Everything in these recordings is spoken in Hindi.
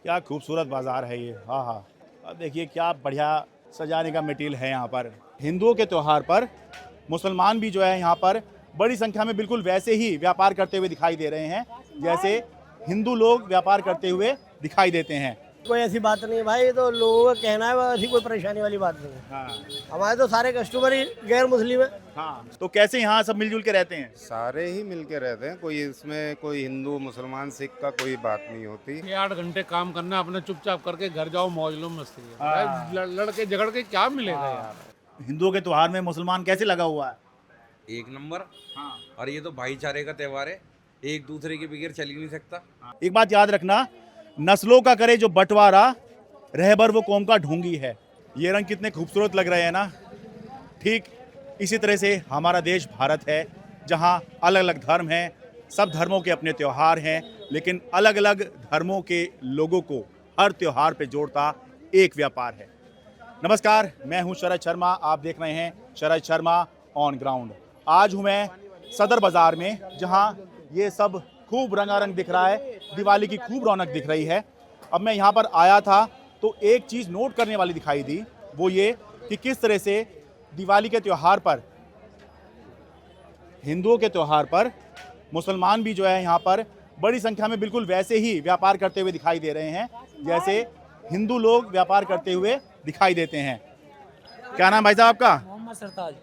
क्या खूबसूरत बाज़ार है ये। हाँ हाँ, अब देखिए क्या बढ़िया सजाने का मटेरियल है यहाँ पर। हिंदुओं के त्यौहार पर मुसलमान भी जो है यहाँ पर बड़ी संख्या में बिल्कुल वैसे ही व्यापार करते हुए दिखाई दे रहे हैं जैसे हिंदू लोग व्यापार करते हुए दिखाई देते हैं। कोई ऐसी बात नहीं है भाई, ये तो लोगों का कहना है, ऐसी कोई परेशानी वाली बात नहीं है। हाँ हमारे तो सारे कस्टमर ही गैर मुस्लिम है। हाँ, तो कैसे यहाँ सब मिलजुल के रहते हैं? सारे ही मिलके रहते हैं, कोई इसमें कोई हिंदू मुसलमान सिख का कोई बात नहीं होती। 8 घंटे काम करना, अपने चुपचाप करके घर जाओ, मौज लो, मस्ती करो। हाँ। लड़के झगड़ के क्या मिलेगा यार। हिंदुओं के त्यौहार में मुसलमान कैसे लगा हुआ है? एक नंबर। हाँ। और ये तो भाईचारे का त्योहार है, एक दूसरे के बगैर चल ही नहीं सकता। एक बात याद रखना, नस्लों का करे जो बंटवारा, रहबर वो कौम का ढोंगी है। ये रंग कितने खूबसूरत लग रहे हैं ना। ठीक इसी तरह से हमारा देश भारत है, जहाँ अलग अलग धर्म हैं, सब धर्मों के अपने त्यौहार हैं, लेकिन अलग अलग धर्मों के लोगों को हर त्यौहार पे जोड़ता एक व्यापार है। नमस्कार, मैं हूँ शरद शर्मा, आप देख रहे हैं शरद शर्मा ऑन ग्राउंड। आज हूँ मैं सदर बाज़ार में, जहाँ ये सब खूब रंगारंग दिख रहा है, दिवाली की खूब रौनक दिख रही है। अब मैं यहाँ पर आया था तो एक चीज़ नोट करने वाली दिखाई दी, वो ये कि किस तरह से दिवाली के त्यौहार पर, हिंदुओं के त्यौहार पर मुसलमान भी जो है यहाँ पर बड़ी संख्या में बिल्कुल वैसे ही व्यापार करते हुए दिखाई दे रहे हैं जैसे हिंदू लोग व्यापार करते हुए दिखाई देते हैं। क्या नाम भाई साहब आपका? मोहम्मद सरताज।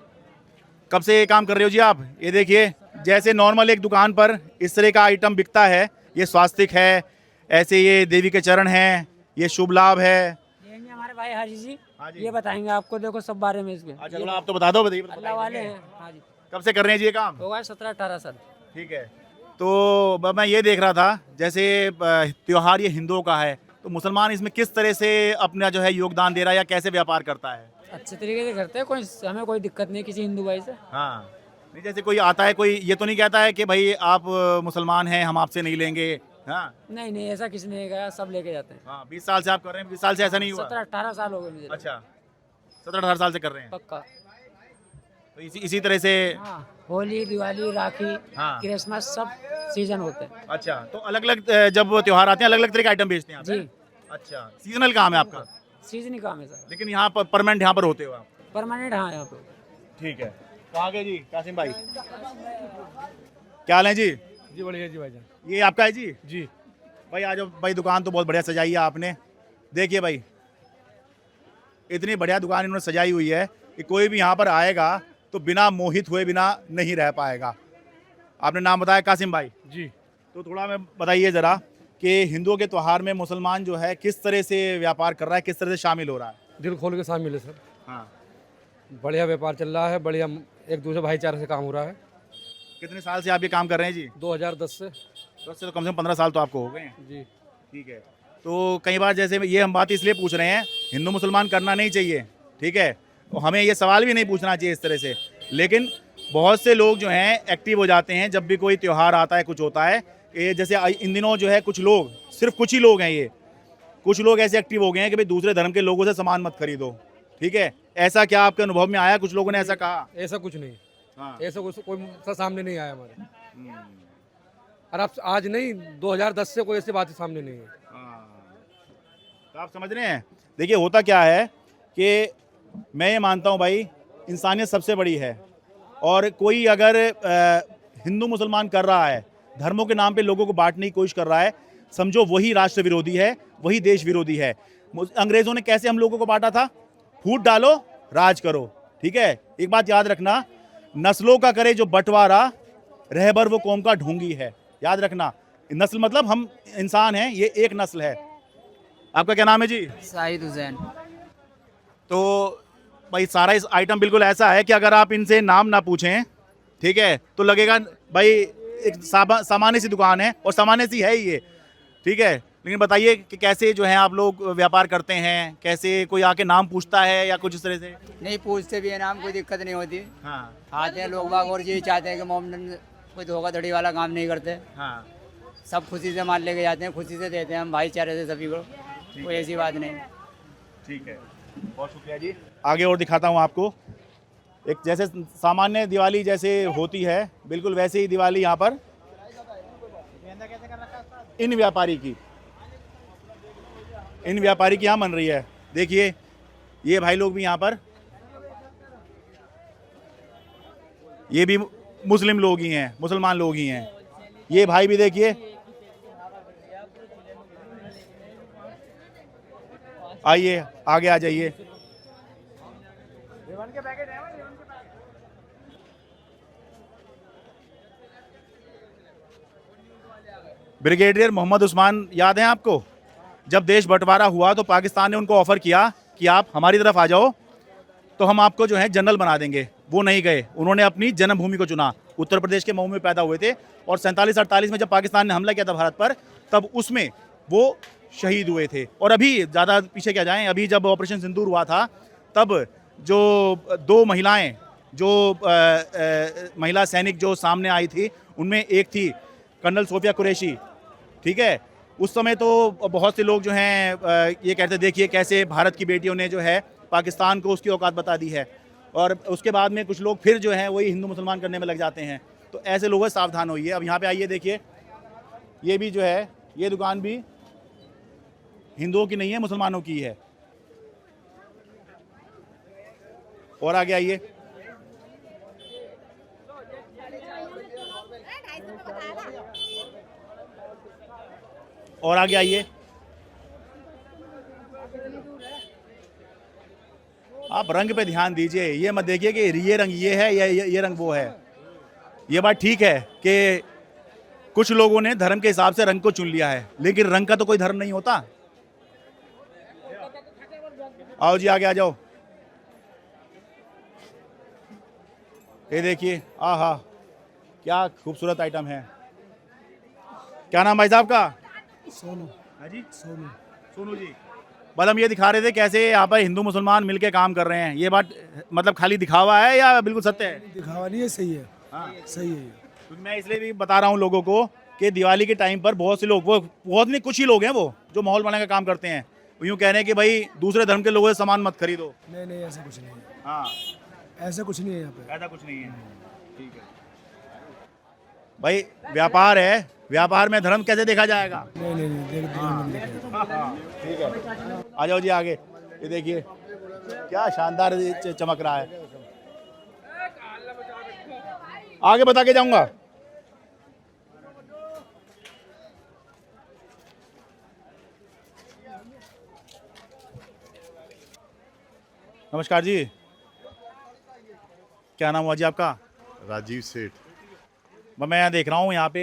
कब से ये काम कर रहे हो जी आप? ये देखिए, जैसे नॉर्मल एक दुकान पर इस तरह का आइटम बिकता है, ये स्वास्तिक है, ऐसे ये देवी के चरण हैं, ये शुभ लाभ है। ये हमारे भाई हाजी जी, हाँ जी। ये बताएंगे आपको, देखो सब बारे में इसके। अच्छा चलो आप तो बता दो, बताइए। अल्लाह वाले हैं। हाँ जी, कब से कर रहे हैं जी ये काम? हो गए 17-18 साल। ठीक है, तो मैं ये देख रहा था जैसे त्योहार ये हिंदुओं का है, तो मुसलमान इसमें किस तरह से अपना जो है योगदान दे रहा है या कैसे व्यापार करता है? अच्छे तरीके से करते हैं, कोई हमें कोई दिक्कत नहीं किसी हिंदू भाई से। हाँ, नहीं जैसे कोई आता है, कोई ये तो नहीं कहता है कि भाई आप मुसलमान हैं, हम आपसे नहीं लेंगे। हाँ नहीं नहीं, ऐसा किसी ने कहा, सब लेके जाते हैं। हाँ, 20 साल से आप कर रहे हैं, 20 साल से ऐसा नहीं हुआ? 17-18 साल हो गए मुझे। अच्छा, 17-18 साल से कर रहे हैं, पक्का। तो इसी तरह से। हाँ, होली, दिवाली, राखी, हाँ। क्रिसमस, सब सीजन होते हैं। अच्छा, तो अलग अलग जब त्योहार आते हैं अलग अलग तरह के आइटम बेचते हैं आप? जी। अच्छा, सीजनल काम है आपका, सीजन ही काम है सर। लेकिन यहाँ पर परमानेंट यहाँ पर होते हो आप? परमानेंट। हाँ, यहाँ पे। ठीक है, तो आगे जी कासिम भाई, क्या हाल है जी? जी बढ़िया जी भाईजान। ये आपका है जी? जी भाई आज भाई दुकान तो बहुत बढ़िया सजाई है आपने। देखिए भाई, इतनी बढ़िया दुकान इन्होंने सजाई हुई है कि कोई भी यहाँ पर आएगा तो बिना मोहित हुए बिना नहीं रह पाएगा। आपने नाम बताया कासिम भाई जी। तो थोड़ा मैं बताइए ज़रा कि हिंदुओं के त्यौहार में मुसलमान जो है किस तरह से व्यापार कर रहा है, किस तरह से शामिल हो रहा है? दिल खोल के शामिल है सर, हाँ। बढ़िया व्यापार चल रहा है, बढ़िया एक दूसरे भाईचारे से काम हो रहा है। कितने साल से आप ये काम कर रहे हैं जी? 2010 से। 10 से तो कम से कम 15 साल तो आपको हो गए हैं। जी। ठीक है, तो कई बार जैसे ये हम बात इसलिए पूछ रहे हैं, हिंदू मुसलमान करना नहीं चाहिए, ठीक है, तो हमें ये सवाल भी नहीं पूछना चाहिए इस तरह से, लेकिन बहुत से लोग जो हैं एक्टिव हो जाते हैं जब भी कोई त्यौहार आता है, कुछ होता है। ये जैसे इन दिनों जो है कुछ लोग, सिर्फ कुछ ही लोग हैं, ये कुछ लोग ऐसे एक्टिव हो गए हैं कि भाई दूसरे धर्म के लोगों से सामान मत खरीदो, ठीक है। ऐसा क्या आपके अनुभव में आया? कुछ लोगों ने ऐसा कहा? ऐसा कुछ नहीं। हाँ। ऐसा कोई सामने नहीं आया हमारे। और आप आज नहीं, 2010 से कोई ऐसी बात सामने नहीं है। तो आप समझ रहे हैं, देखिए होता क्या है कि मैं ये मानता हूँ भाई, इंसानियत सबसे बड़ी है, और कोई अगर हिंदू मुसलमान कर रहा है, धर्मों के नाम पे लोगों को बांटने की कोशिश कर रहा है, समझो वही राष्ट्र विरोधी है, वही देश विरोधी है। अंग्रेज़ों ने कैसे हम लोगों को बांटा था? फूट डालो, राज करो, ठीक है। एक बात याद रखना, नस्लों का करे जो बंटवारा, रहबर वो कौम का ढोंगी है। याद रखना, नस्ल मतलब हम इंसान हैं, ये एक नस्ल है। आपका क्या नाम है जी? शाहिद हुसैन। तो भाई सारा इस आइटम बिल्कुल ऐसा है कि अगर आप इनसे नाम ना पूछें, ठीक है, तो लगेगा भाई एक सामान्य सी दुकान है, और सामान्य सी है ही ये, ठीक है। लेकिन बताइए कि कैसे जो है आप लोग व्यापार करते हैं, कैसे कोई आके नाम पूछता है या कुछ इस तरह से? नहीं पूछते भी है नाम, कोई दिक्कत नहीं होती। हाँ आते हैं लोग बाग और यही चाहते हैं कि मोहम्मद कोई धोखाधड़ी वाला काम नहीं करते। हाँ, सब खुशी से माल लेके जाते हैं, खुशी से देते हैं हम भाईचारे से सभी को, कोई ऐसी बात नहीं। ठीक है, बहुत शुक्रिया जी। आगे और दिखाता हूँ आपको, एक जैसे सामान्य दिवाली जैसे होती है, बिल्कुल वैसे ही दिवाली यहाँ पर इन व्यापारी की। इन व्यापारी की यहाँ बन रही है। देखिए ये भाई लोग भी यहाँ पर, ये भी मुस्लिम लोग ही हैं, मुसलमान लोग ही हैं। ये भाई भी देखिए, आइए आगे आ जाइए। ब्रिगेडियर मोहम्मद उस्मान याद है आपको? जब देश बंटवारा हुआ तो पाकिस्तान ने उनको ऑफर किया कि आप हमारी तरफ आ जाओ तो हम आपको जो है जनरल बना देंगे। वो नहीं गए, उन्होंने अपनी जन्मभूमि को चुना। उत्तर प्रदेश के मऊ में पैदा हुए थे और 47-48 में जब पाकिस्तान ने हमला किया था भारत पर, तब उसमें वो शहीद हुए थे। और अभी ज़्यादा पीछे क्या जाएं, अभी जब ऑपरेशन सिंदूर हुआ था तब जो 2 महिलाएं जो महिला सैनिक जो सामने आई थी, उनमें एक थी कर्नल सोफिया कुरैशी, ठीक है। उस समय तो बहुत से लोग जो हैं ये कहते देखिए कैसे भारत की बेटियों ने जो है पाकिस्तान को उसकी औकात बता दी है, और उसके बाद में कुछ लोग फिर जो हैं वही हिंदू मुसलमान करने में लग जाते हैं। तो ऐसे लोगों से सावधान होइए। अब यहाँ पे आइए, देखिए ये भी जो है, ये दुकान भी हिंदुओं की नहीं है, मुसलमानों की है। और आगे आइए, और आगे आइए। आप रंग पे ध्यान दीजिए, ये मत देखिए कि ये रंग ये है या ये रंग वो है। ये बात ठीक है कि कुछ लोगों ने धर्म के हिसाब से रंग को चुन लिया है, लेकिन रंग का तो कोई धर्म नहीं होता। आओ जी आगे आ जाओ। ये देखिए, आहा क्या खूबसूरत आइटम है। क्या नाम भाई साहब का? सोनू। हाँ जी, सोनू। सोनू जी। बस हम ये दिखा रहे थे कैसे यहाँ पर हिंदू मुसलमान मिलके काम कर रहे हैं। ये बात मतलब खाली दिखावा है या बिल्कुल सत्य है? दिखावा नहीं है, सही है। हाँ सही है। क्योंकि मैं इसलिए भी बता रहा हूँ लोगों को कि दिवाली के टाइम पर बहुत से लोग, वो बहुत नहीं कुछ ही लोग हैं वो जो माहौल बनाने का काम करते हैं, वो यूँ कह रहे हैं कि भाई दूसरे धर्म के लोगों से सामान मत खरीदो। नहीं नहीं, ऐसा कुछ नहीं है। हाँ, ऐसा कुछ नहीं है यहाँ पे। ऐसा कुछ नहीं है। ठीक है भाई, व्यापार है, व्यापार में धर्म कैसे देखा जाएगा? नहीं नहीं नहीं, देख ध्यान में देखें। ठीक है, आ जाओ जी आगे। ये देखिए क्या शानदार चमक रहा है। आगे बता के जाऊंगा। नमस्कार जी, क्या नाम हुआ जी आपका? राजीव सेठ। मैं यहाँ देख रहा हूँ, यहाँ पे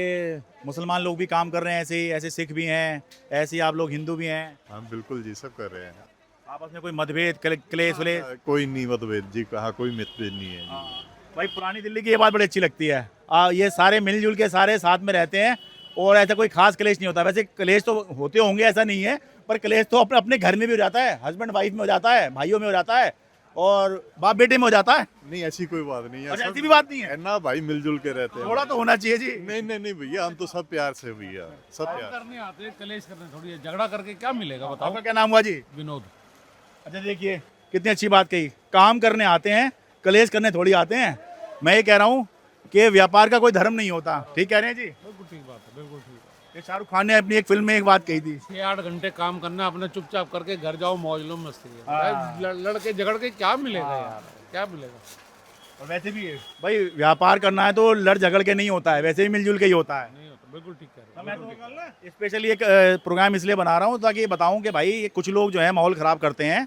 मुसलमान लोग भी काम कर रहे हैं, ऐसे ऐसे सिख भी हैं, ऐसे ही आप लोग हिंदू भी हैं। हाँ बिल्कुल जी, सब कर रहे हैं। आपस में कोई मतभेद क्लेश वलेश? कोई नहीं मतभेद जी, कहा कोई मतभेद नहीं है। भाई पुरानी दिल्ली की ये बात बड़ी अच्छी लगती है। ये सारे मिलजुल के सारे साथ में रहते हैं और ऐसा कोई खास क्लेश नहीं होता। वैसे क्लेश तो होते होंगे, ऐसा नहीं है, पर क्लेश तो अपने अपने घर में भी हो जाता है, हस्बैंड वाइफ में हो जाता है, भाइयों में हो जाता है और बाप बेटे में हो जाता है। नहीं ऐसी कोई बात नहीं है। ऐसी भी बात नहीं है ना भाई, मिलजुल के रहते हैं। थोड़ा तो होना चाहिए जी। नहीं नहीं नहीं भैया, हम तो सब प्यार से भैया, सब प्यार करने आते हैं, कलेश करने थोड़ी है। झगड़ा करके क्या मिलेगा बताओ? आपका क्या नाम हुआ जी? विनोद। अच्छा देखिए कितनी अच्छी बात कही, काम करने आते हैं, कलेश करने थोड़ी आते हैं। मैं ये कह रहा हूँ कि व्यापार का कोई धर्म नहीं होता। ठीक कह रहे हैं जी? बिल्कुल ठीक बात है, बिल्कुल ठीक है। ये शाहरुख खान ने अपनी एक फिल्म में एक बात कही थी, 6-8 घंटे काम करना, अपने चुपचाप करके घर जाओ, मौज लो, मस्ती है। लड़के झगड़ के क्या मिलेगा यार, क्या मिलेगा? और वैसे भी भाई व्यापार करना है तो लड़ झगड़ के नहीं होता है, वैसे भी मिलजुल के ही होता है। नहीं होता, बिल्कुल ठीक कह रहे मैं हो। तो स्पेशली एक प्रोग्राम इसलिए बना रहा हूँ ताकि बताऊँ कि भाई कुछ लोग जो है माहौल ख़राब करते हैं।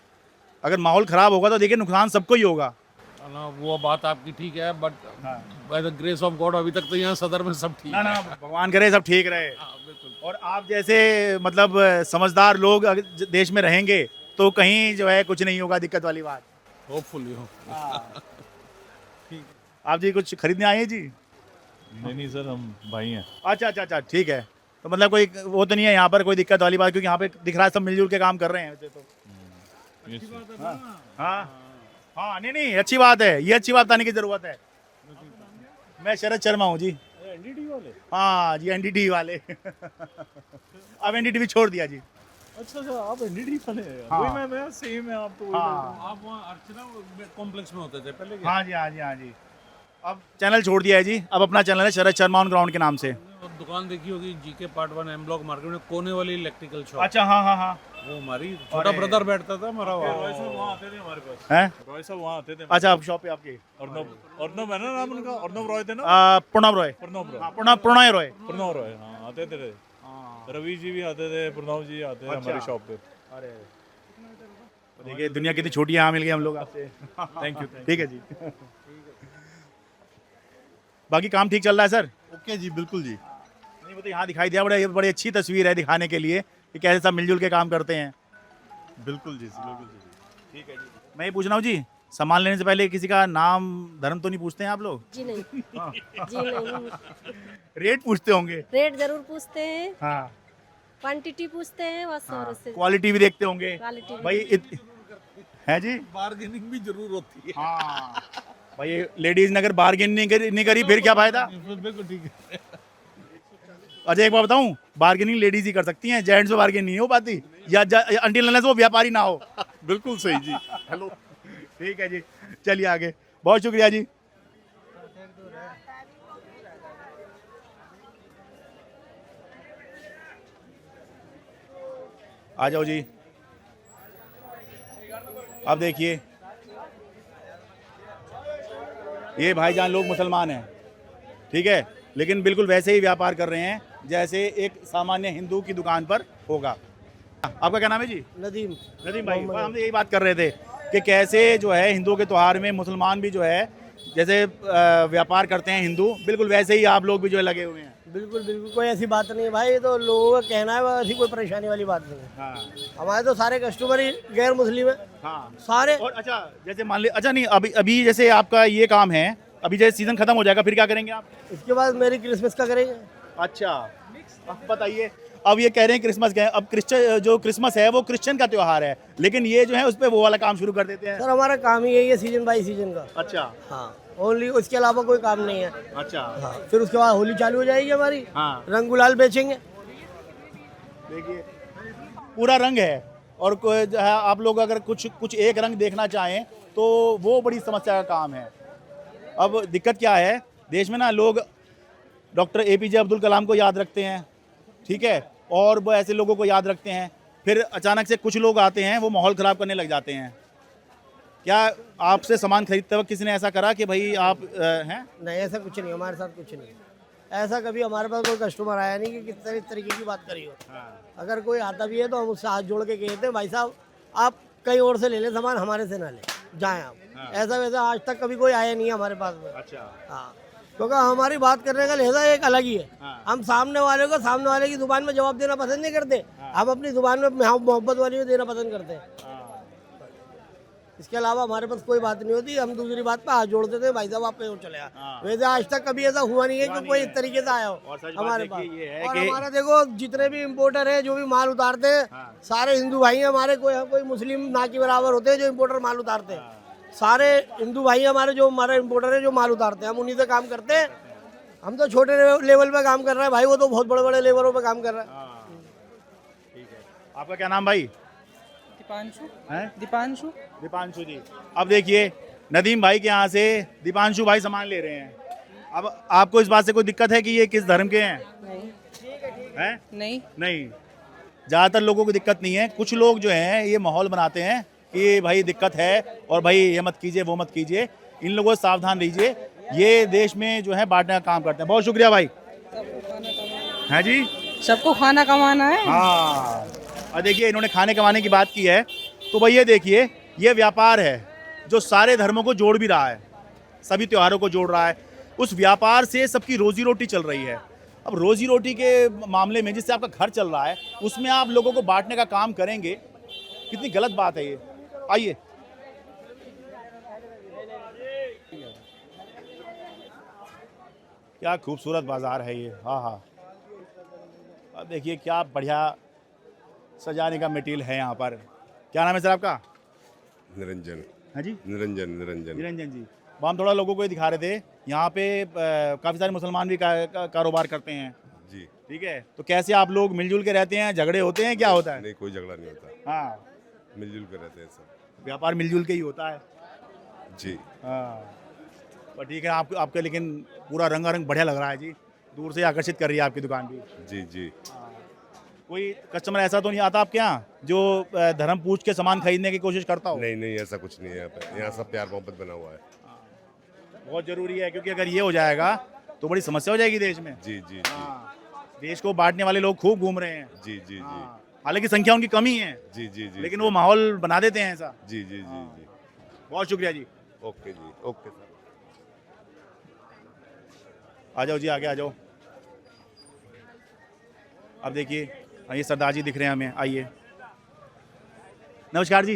अगर माहौल ख़राब होगा तो देखिए नुकसान सबको ही होगा ना। वो बात आपकी ठीक है, but by the grace of God अभी तक तो यहाँ सदर में सब ठीक ना है। ना, भगवान करे सब ठीक रहे। बिल्कुल। और आप जैसे मतलब समझदार लोग अगर देश में रहेंगे तो कहीं जो है कुछ नहीं होगा दिक्कत वाली बात। होपफुली हो। आप जी कुछ खरीदने आए हैं जी? नहीं सर, हम भाई हैं। अच्छा अच्छा अच्छा, ठीक है। तो मतलब कोई वो तो नहीं है यहाँ पर कोई दिक्कत वाली बात, क्योंकि यहाँ पे दिख रहा है सब मिलजुल के काम कर रहे हैं वैसे तो। हाँ हाँ, नहीं नहीं अच्छी बात है, ये अच्छी बात बताने की जरूरत है। मैं शरद शर्मा हूँ जी। एनडीटी वाले? हाँ जी, एनडीटी वाले। अब एनडीटी भी छोड़ दिया जी। अच्छा आप एनडीटी वाले हैं? हाँ। मैं सेम है आप तो। हाँ आप वहाँ अर्चना कॉम्प्लेक्स में होते थे पहले क्या? हाँ जी हाँ जी हाँ जी, अब चैनल छोड़ दिया है जी। अब अपना चैनल है शरद शर्मा ऑन ग्राउंड के नाम से। और दुकान देखी होगी GK part 1 M block market में, कोने वाली इलेक्ट्रिकल शॉप। अच्छा हाँ हाँ हाँ, वो हमारी छोटा ब्रदर बैठता था हमारा रॉय साहब वहाँ आते थे हमारे पास, हैं? रॉय साहब वहाँ आते थे। अच्छा, आप शॉप पे आपकी अर्नब है ना नाम उनका, अर्नब रॉय थे ना, प्रणव रॉय, प्रणब रॉय, हाँ, प्रणय रॉय। प्रणव रॉय, हाँ आते थे। रवि जी भी आते थे, प्रणव जी आते थे हमारी शॉप पे। अरे देखिए दुनिया कितनी छोटी है, यहाँ मिल गए हम लोग आपसे। Thank you. ठीक है जी। बाकी काम ठीक चल रहा है सर? ओके जी, बिल्कुल जी। नहीं, वो तो यहाँ दिखाई दिया, बड़ी बड़ी अच्छी तस्वीर है दिखाने के लिए कि कैसे सब मिलजुल के काम करते हैं। बिल्कुल जी, बिल्कुल जी। ठीक है जी। मैं ये पूछ रहा हूँ जी, सामान लेने से पहले किसी का नाम धर्म तो नहीं पूछते हैं आप लोग? जी नहीं, जी नहीं। रेट पूछते होंगे? रेट जरूर पूछते हैं, हाँ। क्वांटिटी पूछते हैं, बस और उससे क्वालिटी भी देखते होंगे क्वालिटी भी भाई। है जी? बार्गेनिंग भी जरूर होती है। हाँ भाई, लेडीज ने अगर बार्गेन नहीं करी फिर क्या फायदा? बिल्कुल ठीक है। अच्छा एक बात बताऊं, बार्गेनिंग लेडीज ही कर सकती हैं, जेंट्स में बार्गेन नहीं हो पाती, या अंटिल अनलेस वो व्यापारी ना हो। बिल्कुल सही जी। हेलो, ठीक है जी, चलिए आगे। बहुत शुक्रिया जी। आ जाओ जी। अब देखिए, ये भाईजान लोग मुसलमान हैं, ठीक है, लेकिन बिल्कुल वैसे ही व्यापार कर रहे हैं जैसे एक सामान्य हिंदू की दुकान पर होगा। आपका क्या नाम है जी? नदीम। नदीम भाई, हम यही बात कर रहे थे कि कैसे जो है हिंदुओं के त्यौहार में मुसलमान भी जो है जैसे व्यापार करते हैं हिंदू, बिल्कुल वैसे ही आप लोग भी जो है लगे हुए हैं। बिल्कुल बिल्कुल, कोई ऐसी बात नहीं है भाई, ये तो लोगों का कहना है, ऐसी कोई परेशानी वाली बात नहीं है। हाँ हमारे तो सारे कस्टमर ही गैर मुस्लिम है, हाँ सारे। और अच्छा, जैसे मान लीजिए, अच्छा नहीं, अभी जैसे आपका ये काम है, अभी जैसे सीजन खत्म हो जाएगा फिर क्या करेंगे आप? इसके बाद मेरी क्रिसमस का करेंगे। अच्छा, अब बताइए, अब ये कह रहे हैं क्रिसमस का है, अब क्रिसमस है वो क्रिश्चियन का त्योहार है, लेकिन ये जो है उस पर वो वाला काम शुरू कर देते हैं। सर हमारा काम ही यही है, सीजन बाई सीजन का। अच्छा हाँ, ओनली, उसके अलावा कोई काम नहीं है। अच्छा। हाँ, फिर उसके बाद होली चालू हो जाएगी हमारी। हाँ, रंग गुलाल बेचेंगे। देखिए पूरा रंग है, और जो है आप लोग अगर कुछ एक रंग देखना चाहें तो वो बड़ी समस्या का काम है। अब दिक्कत क्या है, देश में ना लोग डॉक्टर APJ अब्दुल कलाम को याद रखते हैं, ठीक है, और वो ऐसे लोगों को याद रखते हैं, फिर अचानक से कुछ लोग आते हैं वो माहौल ख़राब करने लग जाते हैं। क्या आपसे सामान खरीदते वक्त किसी ने ऐसा करा कि भाई आप हैं? नहीं, ऐसा कुछ नहीं, हमारे साथ कुछ नहीं। ऐसा कभी हमारे पास कोई कस्टमर आया नहीं कि किस तरीके की बात करी हो। अगर कोई आता भी है तो हम उससे हाथ जोड़ के कहते हैं, भाई साहब आप कहीं और से ले लें सामान, हमारे से ना ले जाएं आप। ऐसा वैसा आज तक कभी कोई आया नहीं है हमारे पास में। अच्छा। हाँ, क्योंकि हमारी बात करने का लहजा एक अलग ही है। हम सामने वाले की जुबान में जवाब देना पसंद नहीं करते, हम अपनी जुबान में मोहब्बत वाली में देना पसंद करते हैं। इसके अलावा हमारे पास कोई बात नहीं होती, हम दूसरी बात पे हाथ जोड़ते थे, भाई साहब आप कहीं और चले आए। वैसे आज तक कभी ऐसा हुआ नहीं है कि कोई इस तरीके से आया हो हमारे पास। और हमारा देखो, जितने भी इम्पोर्टर है जो भी माल उतारते हैं, सारे हिंदू भाई हैं हमारे, कोई मुस्लिम ना के बराबर होते हैं जो इम्पोर्टर माल उतारते हैं। सारे हिंदू भाई हमारे, जो हमारे इम्पोर्टर है जो माल उतारते हैं, हम उन्हीं से काम करते हैं। हम तो छोटे लेवल पे काम कर रहे हैं भाई, वो तो बहुत बड़े बड़े लेवलों पे काम कर रहे हैं। ठीक है, आपका क्या नाम भाई? दीपांशु। हैं? दीपांशु। दीपांशु जी। अब देखिए, नदीम भाई के यहाँ से दीपांशु भाई सामान ले रहे हैं। अब आपको इस बात से कोई दिक्कत है कि ये किस धर्म के हैं? नहीं। हैं? नहीं। ज़्यादातर लोगों को दिक्कत नहीं है, कुछ लोग जो हैं ये माहौल बनाते हैं कि भाई दिक्कत है और भाई ये मत कीजिए वो मत कीजिए। इन लोगों से सावधान रहिए, ये देश में जो है बांटने का काम करते हैं। बहुत शुक्रिया भाई। हैं जी? सबको खाना कमाना है। हाँ, और देखिए इन्होंने खाने कमाने की बात की है, तो भाई ये देखिए, ये व्यापार है जो सारे धर्मों को जोड़ भी रहा है, सभी त्योहारों को जोड़ रहा है। उस व्यापार से सबकी रोजी रोटी चल रही है। अब रोजी रोटी के मामले में जिससे आपका घर चल रहा है, उसमें आप लोगों को बांटने का काम करेंगे, कितनी गलत बात है ये। आइए, क्या खूबसूरत बाजार है ये। हाँ हाँ, अब देखिए क्या बढ़िया सजाने का मटेरियल है यहाँ पर। क्या नाम है सर आपका? निरंजन। हाँ जी, निरंजन। निरंजन जी। वो हम थोड़ा लोगों को ये दिखा रहे थे, यहाँ पे काफ़ी सारे मुसलमान भी कारोबार करते हैं जी। ठीक है, तो कैसे आप लोग मिलजुल के रहते हैं, झगड़े होते हैं, क्या होता है? नहीं, कोई झगड़ा नहीं होता। हाँ, मिलजुल कर रहते हैं सब। व्यापार मिलजुल के ही होता है जी। हाँ, पर ठीक है, आपके लेकिन पूरा रंगारंग बढ़िया लग रहा है जी, दूर से आकर्षित कर रही है आपकी दुकान भी। जी जी। कोई कस्टमर ऐसा तो नहीं आता आपके यहाँ जो धर्म पूछ के सामान खरीदने की कोशिश करता हो? नहीं नहीं, ऐसा कुछ नहीं है यहाँ पे। यहाँ सब प्यार मोहब्बत बना हुआ है। बहुत जरूरी है, क्योंकि अगर ये हो जाएगा तो बड़ी समस्या हो जाएगी देश में। जी जी जी देश को बांटने वाले लोग खूब घूम रहे हैं। जी जी जी हालांकि संख्या उनकी कमी है, जी जी जी लेकिन वो माहौल बना देते हैं ऐसा। जी जी जी जी। बहुत शुक्रिया जी। ओके जी, ओके सर। आ जाओ जी, आगे आ जाओ। अब देखिए ये सरदार जी दिख रहे हैं हमें, आइए। नमस्कार जी,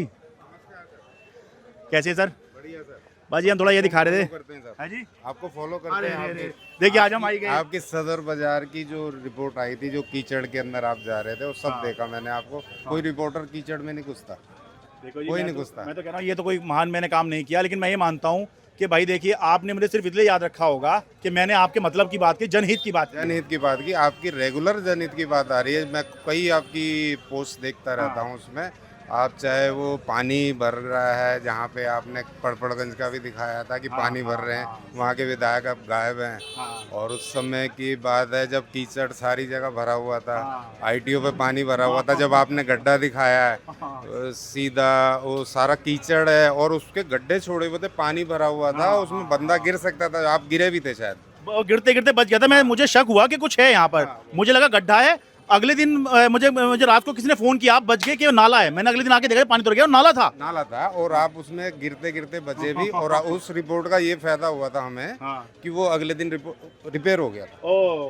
कैसे हैं सर? बढ़िया सर। बस जी हम थोड़ा ये दिखा रहे थे। करते हैं सर, हाँ जी, आपको फॉलो करते अरे हैं। अरे अरे, आपकी- देखिए आज हम आई गए। आपकी सदर बाजार की जो रिपोर्ट आई थी, जो कीचड़ के अंदर आप जा रहे थे, वो सब देखा मैंने आपको। कोई रिपोर्टर कीचड़ में नहीं घुसता। देखो जी, कोई मैं नहीं तो- घुसता। मैं तो कह रहा हूँ ये तो कोई महान मैंने काम नहीं किया, लेकिन मैं ये मानता हूँ कि भाई देखिए आपने मुझे सिर्फ इसलिए याद रखा होगा कि मैंने आपके मतलब की बात की, जनहित की बात की। जनहित की बात की, आपकी रेगुलर जनहित की बात आ रही है। मैं कई आपकी पोस्ट देखता रहता हूँ, उसमें आप चाहे वो पानी भर रहा है, जहाँ पे आपने पड़पड़गंज का भी दिखाया था कि पानी भर रहे हैं, वहाँ के विधायक अब गायब हैं। और उस समय की बात है जब कीचड़ सारी जगह भरा हुआ था, आईटीओ पे पानी भरा हुआ था। जब आपने गड्ढा दिखाया है सीधा, वो सारा कीचड़ है और उसके गड्ढे छोड़े हुए थे, पानी भरा हुआ था, उसमें बंदा गिर सकता था। आप गिरे भी थे शायद। गिरते गिरते बच गया था मैं। मुझे शक हुआ कि कुछ है यहाँ पर, मुझे लगा गड्ढा है। अगले दिन मुझे रात को किसी ने फोन किया, आप बच गए कि वो नाला है। मैंने अगले दिन आके देखा पानी तो गया और नाला था। नाला था, और आप उसमें गिरते गिरते बचे भी। और उस रिपोर्ट का ये फायदा हुआ था हमें कि वो अगले दिन रिपेयर हो गया था। ओ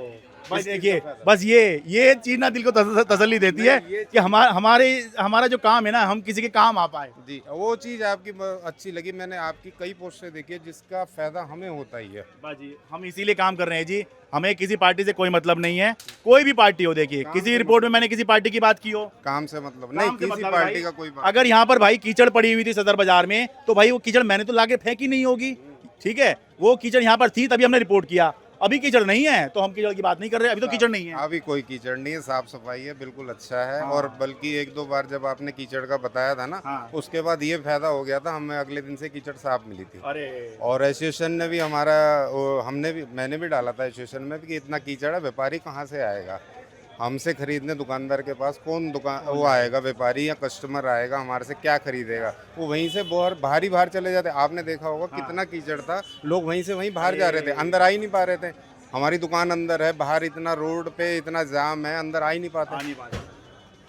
भाई देखिए, बस ये चीज ना दिल को तसल्ली देती है कि हमारा जो काम है ना, हम किसी के काम आ पाए। जी, वो चीज़ आपकी अच्छी लगी। मैंने आपकी कई पोस्टें देखी है जिसका फायदा हमें होता ही है। जी हम इसीलिए काम कर रहे हैं जी। हमें किसी पार्टी से कोई मतलब नहीं है, कोई भी पार्टी हो। देखिए किसी रिपोर्ट में मैंने किसी पार्टी की बात की हो, काम से मतलब नहीं, किसी मतलब पार्टी भाई, का कोई बात। अगर यहाँ पर भाई कीचड़ पड़ी हुई थी सदर बाजार में, तो भाई वो कीचड़ मैंने तो लाके फेंकी नहीं होगी। ठीक है, वो कीचड़ यहाँ पर थी तभी हमने रिपोर्ट किया। अभी कीचड़ नहीं है तो हम कीचड़ की बात नहीं कर रहे। अभी तो कीचड़ नहीं है, अभी कोई कीचड़ नहीं है, साफ सफाई है, बिल्कुल अच्छा है। और बल्कि एक दो बार जब आपने कीचड़ का बताया था ना, उसके बाद ये फायदा हो गया था, हमें अगले दिन से कीचड़ साफ मिली थी। अरे और एसोसिएशन ने भी मैंने भी डाला था एसोसिएशन में कि इतना कीचड़ है, व्यापारी कहाँ से आएगा हमसे खरीदने? दुकानदार के पास कौन वो आएगा, व्यापारी या कस्टमर आएगा हमारे से क्या खरीदेगा? वो वहीं से बाहर चले जाते। आपने देखा होगा कितना कीचड़ था, लोग वहीं से वहीं बाहर जा रहे थे, अंदर आ ही नहीं पा रहे थे। हमारी दुकान अंदर है, बाहर इतना रोड पे इतना जाम है, अंदर आ ही नहीं पाते।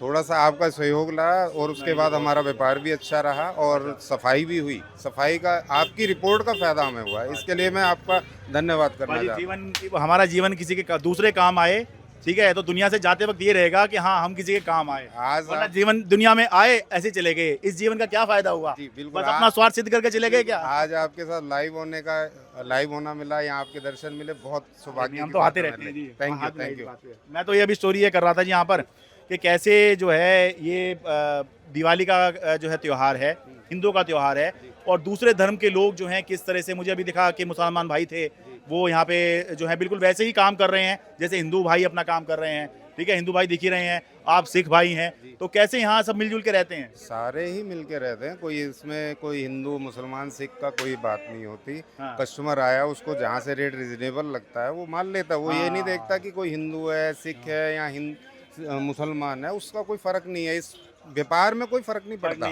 थोड़ा सा आपका सहयोग रहा और उसके बाद हमारा व्यापार भी अच्छा रहा और सफाई भी हुई। सफाई का आपकी रिपोर्ट का फायदा हमें हुआ, इसके लिए मैं आपका धन्यवाद करना चाहता हूँ। हमारा जीवन किसी के दूसरे काम आए, ठीक है, तो दुनिया से जाते वक्त ये रहेगा कि हाँ हम किसी के काम आए। वरना जीवन दुनिया में आए ऐसे चले गए, इस जीवन का क्या फायदा हुआ? जी बिल्कुल, बस अपना स्वार्थ सिद्ध करके चले गए क्या? आज आपके साथ लाइव होना मिला, यहाँ आपके दर्शन मिले, बहुत सौभाग्य। हम तो आते रहते हैं जी। Thank you. मैं तो ये अभी स्टोरी ये कर रहा था जी यहाँ पर कि कैसे जो है ये दिवाली का जो है त्योहार है, हिंदुओं का त्योहार है, और दूसरे धर्म के लोग जो हैं किस तरह से, मुझे अभी दिखा कि मुसलमान भाई थे वो यहाँ पे जो है बिल्कुल वैसे ही काम कर रहे हैं जैसे हिंदू भाई अपना काम कर रहे हैं। ठीक है, हिंदू भाई दिख ही रहे हैं, आप सिख भाई हैं, तो कैसे यहाँ सब मिलजुल के रहते हैं? सारे ही मिल के रहते हैं, कोई इसमें कोई हिंदू मुसलमान सिख का कोई बात नहीं होती। कस्टमर आया, उसको जहाँ से रेट रिजनेबल लगता है वो मान लेता है। वो ये नहीं देखता कि कोई हिंदू है, सिख है या मुसलमान है, उसका कोई फर्क नहीं है। इस व्यापार में कोई फर्क नहीं पड़ता,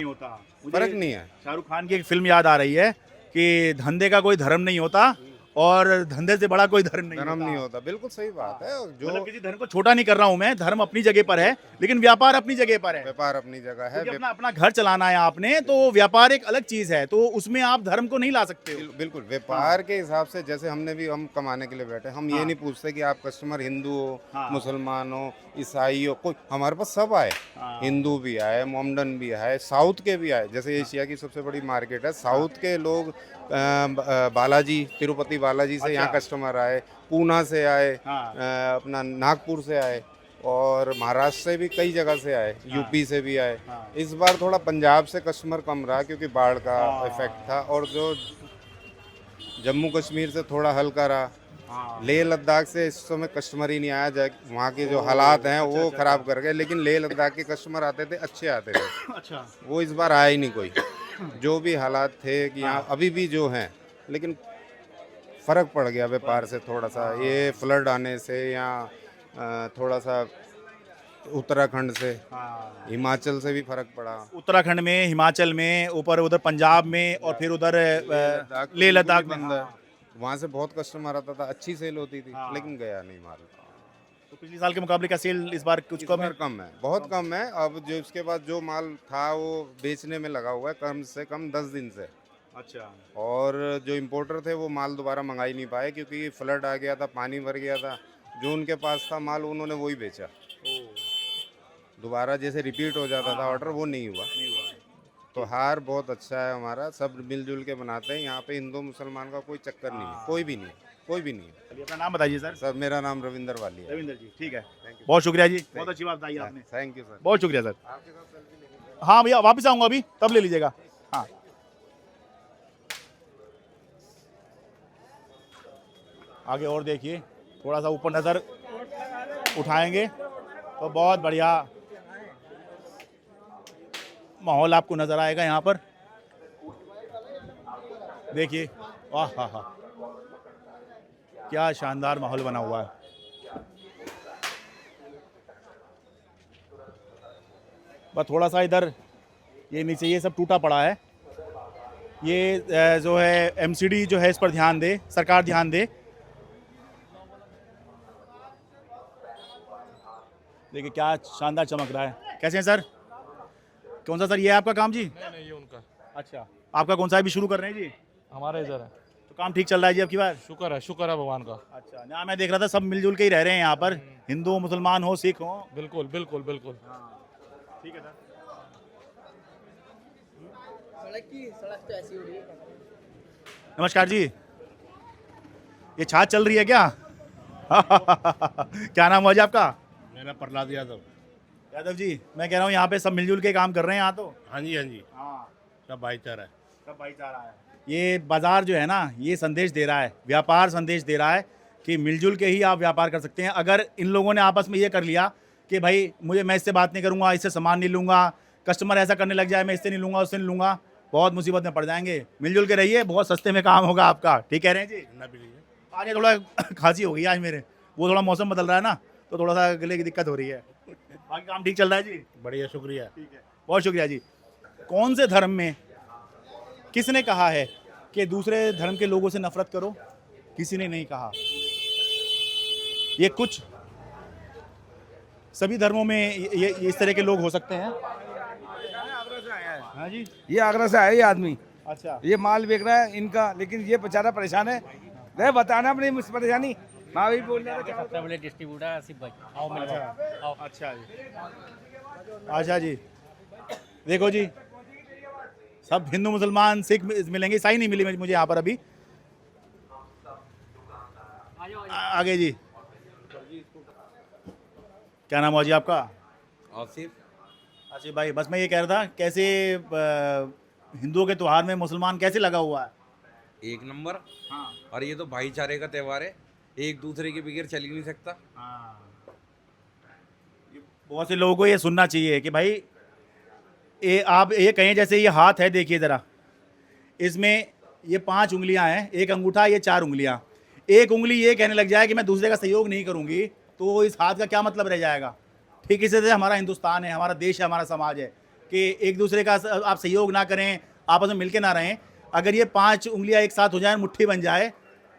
फर्क नहीं है। शाहरुख खान की एक फिल्म याद आ रही है कि धंधे का कोई धर्म नहीं होता और धंधे से बड़ा कोई धर्म नहीं होता। बिल्कुल सही बात है। जो मतलब किसी धर्म को छोटा नहीं कर रहा हूँ मैं, धर्म अपनी जगह पर है, लेकिन व्यापार अपनी जगह पर है। व्यापार अपनी जगह है, अपना घर चलाना है आपने, तो व्यापार एक अलग चीज है, तो उसमें आप धर्म को नहीं ला सकते हो। बिल्कुल, व्यापार के हिसाब से जैसे हम कमाने के लिए बैठे, हम ये नहीं पूछते कि आप कस्टमर हिंदू हो, मुसलमान हो, ईसाई हो, कोई हमारे पास सब आए। हिंदू भी आए, मोमडन भी आए, साउथ के भी आए। जैसे एशिया की सबसे बड़ी मार्केट है, साउथ के लोग बालाजी, तिरुपति बालाजी से यहाँ कस्टमर आए, पूना से आए, अपना नागपुर से आए, और महाराष्ट्र से भी कई जगह से आए, यूपी से भी आए। इस बार थोड़ा पंजाब से कस्टमर कम रहा क्योंकि बाढ़ का इफेक्ट था, और जो जम्मू कश्मीर से थोड़ा हल्का रहा। लेह लद्दाख से इस समय कस्टमर ही नहीं आया, वहाँ के जो हालात हैं वो खराब कर गए। लेकिन लेह लद्दाख के कस्टमर आते थे, अच्छे आते थे। अच्छा, वो इस बार आया ही नहीं कोई। जो भी हालात थे कि यहाँ अभी भी जो हैं, लेकिन फर्क पड़ गया व्यापार से थोड़ा सा। ये फ्लड आने से या थोड़ा सा उत्तराखंड से, हिमाचल से भी फर्क पड़ा। उत्तराखंड में, हिमाचल में, ऊपर उधर पंजाब में और फिर उधर लेह लद्दाख में। बंद है, वहाँ से बहुत कस्टमर आता था, अच्छी सेल होती थी, लेकिन गया नहीं माल। तो पिछले साल के मुकाबले का सेल इस बार कुछ कम है? कम है, बहुत कम है। अब जो उसके बाद जो माल था वो बेचने में लगा हुआ है, कम से कम 10 दिन से। अच्छा। और जो इम्पोर्टर थे वो माल दोबारा मंगा ही नहीं पाए, क्योंकि फ्लड आ गया था, पानी भर गया था। जो उनके पास था माल उन्होंने वही बेचा। दोबारा जैसे रिपीट हो जाता था ऑर्डर, वो नहीं हुआ। तो हार बहुत अच्छा है हमारा, सब मिलजुल के बनाते हैं। यहाँ पे हिंदू मुसलमान का कोई चक्कर नहीं है, कोई भी नहीं, कोई भी नहीं है। चलिए अपना नाम बताइए सर। सर मेरा नाम रविंदर वाली है। रविंदर जी, ठीक है, बहुत शुक्रिया जी, बहुत अच्छी बात बताई आपने। Thank you sir. बहुत शुक्रिया सर। हाँ भैया, वापस आऊँगा अभी, तब ले लीजिएगा। हाँ, आगे और देखिए, थोड़ा सा ऊपर नज़र उठाएंगे तो बहुत बढ़िया माहौल आपको नज़र आएगा यहाँ पर। देखिए, वाह हा हा, क्या शानदार माहौल बना हुआ है। बस थोड़ा सा इधर ये नीचे ये सब टूटा पड़ा है, ये जो है एमसीडी जो है इस पर ध्यान दे, सरकार ध्यान दे। देखिए क्या शानदार चमक रहा है। कैसे हैं सर? कौन सा सर ये है आपका काम जी? नहीं ये उनका। अच्छा, आपका कौन सा अभी शुरू कर रहे हैं जी? हमारा इधर है। तो काम ठीक चल रहा है जी अब की बार? शुक्र है भगवान का। अच्छा, ना मैं देख रहा था सब मिलजुल के ही रह रहे हैं यहाँ पर, हिंदू मुसलमान हो, सिख हो। बिल्कुल बिल्कुल बिल्कुल। ठीक है सर। सड़क तो ऐसी हो रही है। नमस्कार जी, ये छाछ चल रही है क्या? क्या नाम हुआ जी आपका? मेरा प्रहलाद यादव। यादव जी, मैं कह रहा हूँ यहाँ पे सब मिलजुल के काम कर रहे हैं यहाँ तो। हाँ जी, हाँ जी, हाँ, सब भाईचारा है। सब भाईचारा है। ये बाजार जो है ना, ये संदेश दे रहा है, व्यापार संदेश दे रहा है कि मिलजुल के ही आप व्यापार कर सकते हैं। अगर इन लोगों ने आपस में ये कर लिया कि भाई मैं इससे बात नहीं करूँगा, इससे सामान नहीं लूँगा, कस्टमर ऐसा करने लग जाए, मैं इससे नहीं लूँगा, उससे नहीं लूँगा, बहुत मुसीबत में पड़ जाएंगे। मिलजुल के रहिए, बहुत सस्ते में काम होगा आपका। ठीक कह रहे हैं जी? ना भी लीजिए। आज थोड़ा खांसी हो गई आज मेरे, वो थोड़ा मौसम बदल रहा है ना, तो थोड़ा सा गले की दिक्कत हो रही है। बाकी काम ठीक चल रहा है जी? बढ़िया, शुक्रिया। ठीक है, बहुत शुक्रिया जी। कौन से धर्म में किसने कहा है कि दूसरे धर्म के लोगों से नफरत करो? किसी ने नहीं कहा। ये कुछ सभी धर्मों में ये इस तरह के लोग हो सकते हैं। हाँ जी, ये आगरा से आया ये आदमी, अच्छा, ये माल बेच रहा है इनका, लेकिन ये बेचारा परेशान है। नहीं बताना अपनी परेशानी, मैं भी बोल रहा था। सबसे बड़े डिस्ट्रीब्यूटर आसिफ भाई, आओ मिल अच्छा जी, अच्छा जी। देखो जी, सब हिंदू मुसलमान सिख मिलेंगे, ईसाई नहीं मिली मुझे यहाँ पर अभी। आगे जी, क्या नाम हुआ जी आपका? आसिफ। आसिफ भाई, बस मैं ये कह रहा था, कैसे हिंदुओं के त्यौहार में मुसलमान कैसे लगा हुआ है? एक नंबर। हाँ, और ये तो भाईचारे का त्यौहार है, एक दूसरे के बगैर चल ही नहीं सकता। हाँ। बहुत से लोगों को ये सुनना चाहिए कि भाई आप ये कहें, जैसे ये हाथ है, देखिए ज़रा, इसमें ये 5 उंगलियां हैं, एक अंगूठा, ये 4 उंगलियां। एक उंगली ये कहने लग जाए कि मैं दूसरे का सहयोग नहीं करूंगी, तो इस हाथ का क्या मतलब रह जाएगा? ठीक इसी तरह हमारा हिंदुस्तान है, हमारा देश है, हमारा समाज है कि एक दूसरे का आप सहयोग ना करें, आपस में मिलके ना रहें। अगर ये 5 उंगलियां एक साथ हो जाएं, मुट्ठी बन जाए,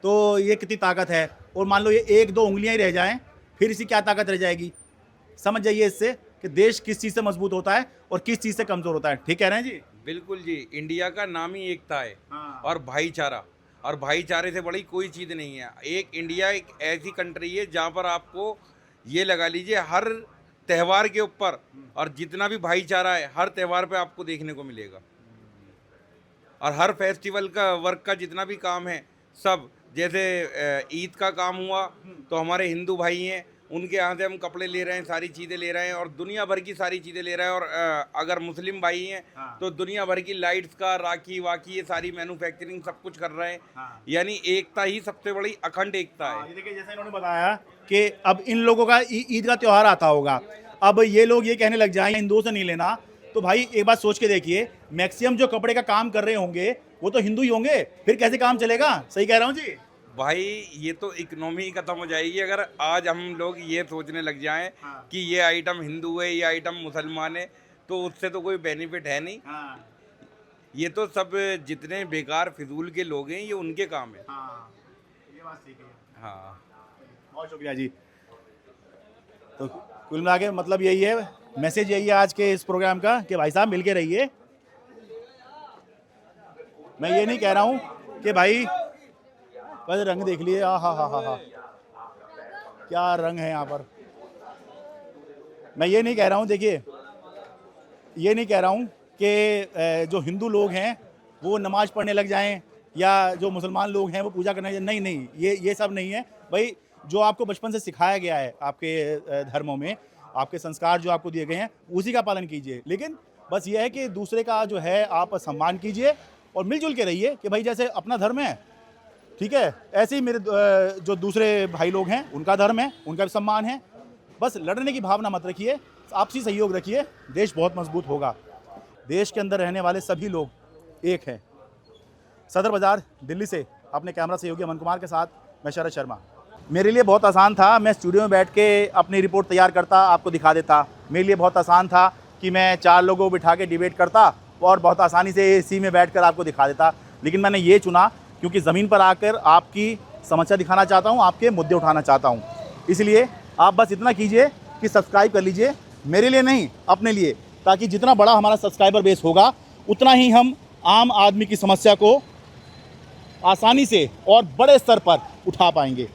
तो ये कितनी ताकत है। और मान लो ये 1-2 उंगलियां ही रह जाएं, फिर इसी क्या ताकत रह जाएगी? समझ जाइए इससे कि देश किस चीज़ से मजबूत होता है और किस चीज़ से कमज़ोर होता है। ठीक कह रहे हैं जी? बिल्कुल जी, इंडिया का नाम ही एकता है। हाँ। और भाईचारा, और भाईचारे से बड़ी कोई चीज़ नहीं है। इंडिया एक ऐसी कंट्री है जहाँ पर आपको ये लगा लीजिए, हर त्यौहार के ऊपर और जितना भी भाईचारा है, हर त्यौहार पे आपको देखने को मिलेगा। और हर फेस्टिवल का वर्क का जितना भी काम है, सब जैसे ईद का काम हुआ तो हमारे हिंदू भाई हैं, उनके यहाँ से हम कपड़े ले रहे हैं, सारी चीज़ें ले रहे हैं, और दुनिया भर की सारी चीज़ें ले रहे हैं। और अगर मुस्लिम भाई हैं तो दुनिया भर की लाइट्स का, राखी वाकी, ये सारी मैन्युफैक्चरिंग सब कुछ कर रहे हैं। यानी एकता ही सबसे बड़ी अखंड एकता है। ये देखिए, जैसे इन्होंने बताया कि अब इन लोगों का ईद का त्यौहार आता होगा, अब ये लोग ये कहने लग जाए हिंदुओं से नहीं लेना, तो भाई एक बात सोच के देखिए, मैक्सिमम जो कपड़े का काम कर रहे होंगे वो तो हिंदू ही होंगे, फिर कैसे काम चलेगा? सही कह रहा हूँ जी? भाई ये तो इकोनॉमी ही खत्म हो जाएगी अगर आज हम लोग ये सोचने लग जाएं कि ये आइटम हिंदू है, ये आइटम मुसलमान है, तो उससे तो कोई बेनिफिट है नहीं। ये तो सब जितने बेकार फिजूल के लोग हैं ये उनके काम है। ये बात सही है। हाँ, बहुत शुक्रिया जी। तो कुल मिला के मतलब यही है, मैसेज यही है आज के इस प्रोग्राम का कि भाई साहब मिलके रहिए। मैं ये नहीं कह रहा हूँ कि भाई बस रंग देख लिए, हा क्या रंग है यहाँ पर। मैं ये नहीं कह रहा हूँ, देखिए ये नहीं कह रहा हूँ कि जो हिंदू लोग हैं वो नमाज पढ़ने लग जाएं या जो मुसलमान लोग हैं वो पूजा करने लग जाएं। नहीं, ये सब नहीं है भाई। जो आपको बचपन से सिखाया गया है आपके धर्मों में, आपके संस्कार जो आपको दिए गए हैं उसी का पालन कीजिए। लेकिन बस ये है कि दूसरे का जो है आप सम्मान कीजिए और मिलजुल के रहिए कि भाई जैसे अपना धर्म है, ठीक है, ऐसे ही मेरे जो दूसरे भाई लोग हैं उनका धर्म है, उनका भी सम्मान है। बस लड़ने की भावना मत रखिए, आपसी सहयोग रखिए, देश बहुत मजबूत होगा। देश के अंदर रहने वाले सभी लोग एक हैं। सदर बाज़ार दिल्ली से अपने कैमरा सहयोगी अमन कुमार के साथ मैं शरद शर्मा। मेरे लिए बहुत आसान था, मैं स्टूडियो में बैठ के अपनी रिपोर्ट तैयार करता, आपको दिखा देता। मेरे लिए बहुत आसान था कि मैं 4 लोगों को बिठा के डिबेट करता और बहुत आसानी से एसी में बैठकर आपको दिखा देता। लेकिन मैंने ये चुना क्योंकि ज़मीन पर आकर आपकी समस्या दिखाना चाहता हूँ, आपके मुद्दे उठाना चाहता हूँ। इसलिए आप बस इतना कीजिए कि सब्सक्राइब कर लीजिए, मेरे लिए नहीं अपने लिए, ताकि जितना बड़ा हमारा सब्सक्राइबर बेस होगा उतना ही हम आम आदमी की समस्या को आसानी से और बड़े स्तर पर उठा पाएंगे।